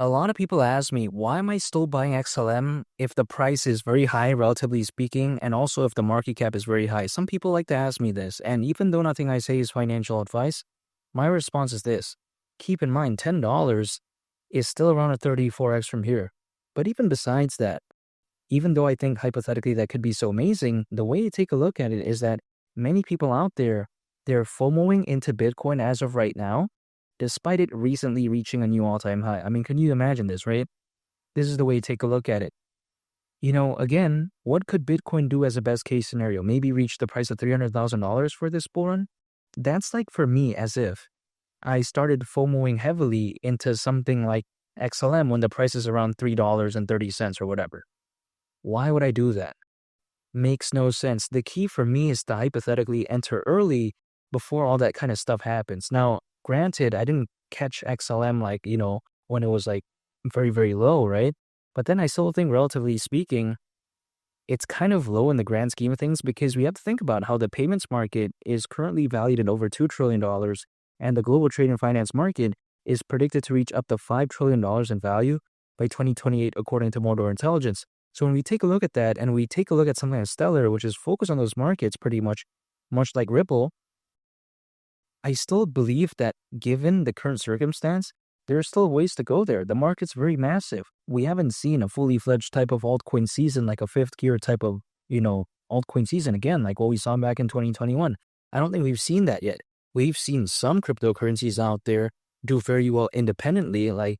A lot of people ask me, why am I still buying XLM if the price is very high, relatively speaking, and also if the market cap is very high? Some people like to ask me this, and even though nothing I say is financial advice, my response is this. Keep in mind, $10 is still around a 34x from here. But even besides that, even though I think hypothetically that could be so amazing, the way you take a look at it is that many people out there, they're FOMOing into Bitcoin as of right now, despite it recently reaching a new all-time high. I mean, can you imagine this, right? This is the way you take a look at it. Again, what could Bitcoin do as a best case scenario? Maybe reach the price of $300,000 for this bull run? That's like for me as if I started FOMOing heavily into something like XLM when the price is around $3.30 or whatever. Why would I do that? Makes no sense. The key for me is to hypothetically enter early before all that kind of stuff happens. Now, granted, I didn't catch XLM when it was like very, very low, right? But then I still think, relatively speaking, it's kind of low in the grand scheme of things because we have to think about how the payments market is currently valued at over $2 trillion and the global trade and finance market is predicted to reach up to $5 trillion in value by 2028, according to Mordor Intelligence. So when we take a look at that and we take a look at something like Stellar, which is focused on those markets pretty much like Ripple, I still believe that given the current circumstance, there's still ways to go there. The market's very massive. We haven't seen a fully fledged type of altcoin season, like a fifth gear type of, altcoin season again, like what we saw back in 2021. I don't think we've seen that yet. We've seen some cryptocurrencies out there do very well independently. Like,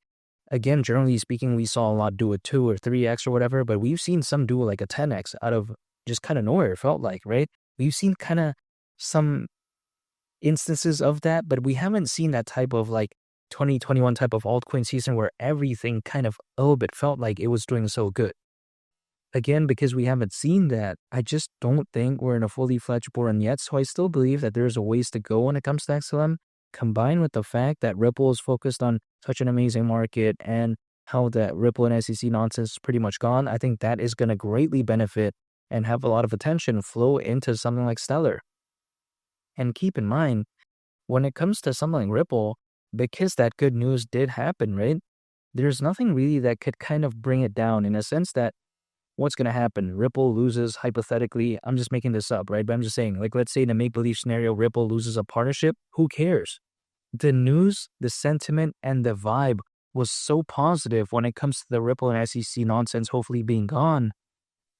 again, generally speaking, we saw a lot do a 2 or 3x or whatever, but we've seen some do like a 10x out of just kind of nowhere, it felt like, right? We've seen kind of some instances of that, but we haven't seen that type of like 2021 type of altcoin season where everything kind of a little bit felt like it was doing so good. Again, because we haven't seen that, I just don't think we're in a fully fledged bull run yet. So I still believe that there's a ways to go when it comes to XLM, combined with the fact that Ripple is focused on such an amazing market and how that Ripple and SEC nonsense is pretty much gone. I think that is going to greatly benefit and have a lot of attention flow into something like Stellar. And keep in mind, when it comes to something like Ripple, because that good news did happen, right? There's nothing really that could kind of bring it down in a sense that what's going to happen? Ripple loses hypothetically. I'm just making this up, right? But I'm just saying, like, let's say in a make-believe scenario, Ripple loses a partnership. Who cares? The news, the sentiment, and the vibe was so positive when it comes to the Ripple and SEC nonsense hopefully being gone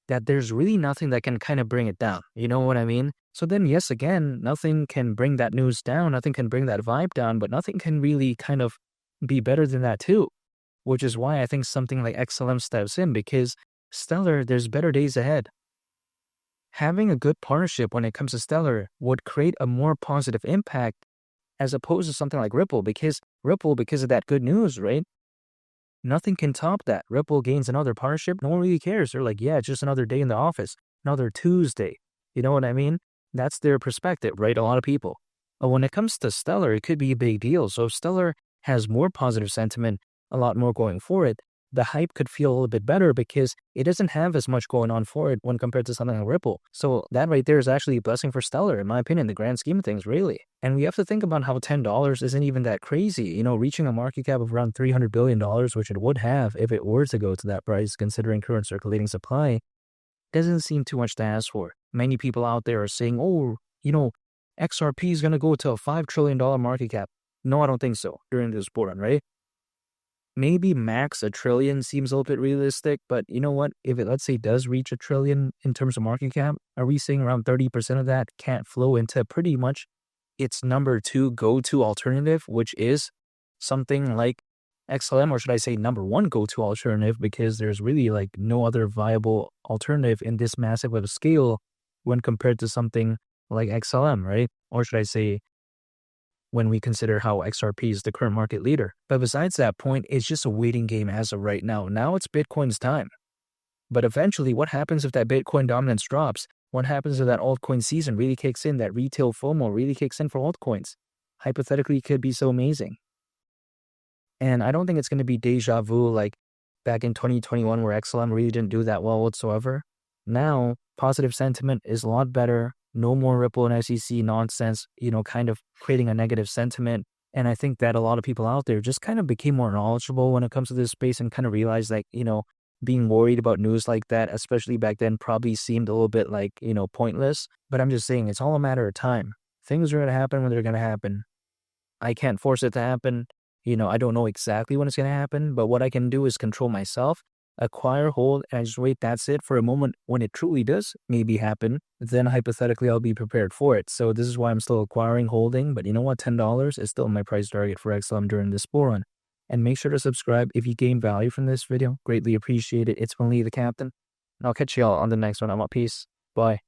that there's really nothing that can kind of bring it down. You know what I mean? So then, yes, again, nothing can bring that news down. Nothing can bring that vibe down, but nothing can really kind of be better than that too, which is why I think something like XLM steps in because Stellar, there's better days ahead. Having a good partnership when it comes to Stellar would create a more positive impact as opposed to something like Ripple because of that good news, right? Nothing can top that. Ripple gains another partnership. No one really cares. They're like, yeah, it's just another day in the office, another Tuesday. You know what I mean? That's their perspective, right? A lot of people. But when it comes to Stellar, it could be a big deal. So if Stellar has more positive sentiment, a lot more going for it, the hype could feel a little bit better because it doesn't have as much going on for it when compared to something like Ripple. So that right there is actually a blessing for Stellar, in my opinion, the grand scheme of things, really. And we have to think about how $10 isn't even that crazy. Reaching a market cap of around $300 billion, which it would have if it were to go to that price, considering current circulating supply, doesn't seem too much to ask for. Many people out there are saying, XRP is going to go to a $5 trillion market cap. No, I don't think so during this bull run, right? Maybe max $1 trillion seems a little bit realistic, but you know what? If it, let's say, does reach $1 trillion in terms of market cap, are we saying around 30% of that can't flow into pretty much its number 2 go-to alternative, which is something like XLM, or should I say number 1 go-to alternative, because there's really like no other viable alternative in this massive of a scale when compared to something like XLM, right? Or should I say, when we consider how XRP is the current market leader. But besides that point, it's just a waiting game as of right now. Now it's Bitcoin's time. But eventually, what happens if that Bitcoin dominance drops? What happens if that altcoin season really kicks in, that retail FOMO really kicks in for altcoins? Hypothetically, it could be so amazing. And I don't think it's going to be deja vu like back in 2021 where XLM really didn't do that well whatsoever. Now, positive sentiment is a lot better. No more Ripple and SEC nonsense, kind of creating a negative sentiment. And I think that a lot of people out there just kind of became more knowledgeable when it comes to this space and kind of realized like, being worried about news like that, especially back then, probably seemed a little bit like, pointless. But I'm just saying it's all a matter of time. Things are going to happen when they're going to happen. I can't force it to happen. I don't know exactly when it's going to happen, but what I can do is control myself, acquire, hold, and I just wait. That's it for a moment when it truly does maybe happen. Then hypothetically, I'll be prepared for it. So this is why I'm still acquiring, holding. But you know what? $10 is still my price target for XLM during this bull run. And make sure to subscribe if you gain value from this video. Greatly appreciate it. It's been Lee the Captain. And I'll catch y'all on the next one. I'm out. Peace. Bye.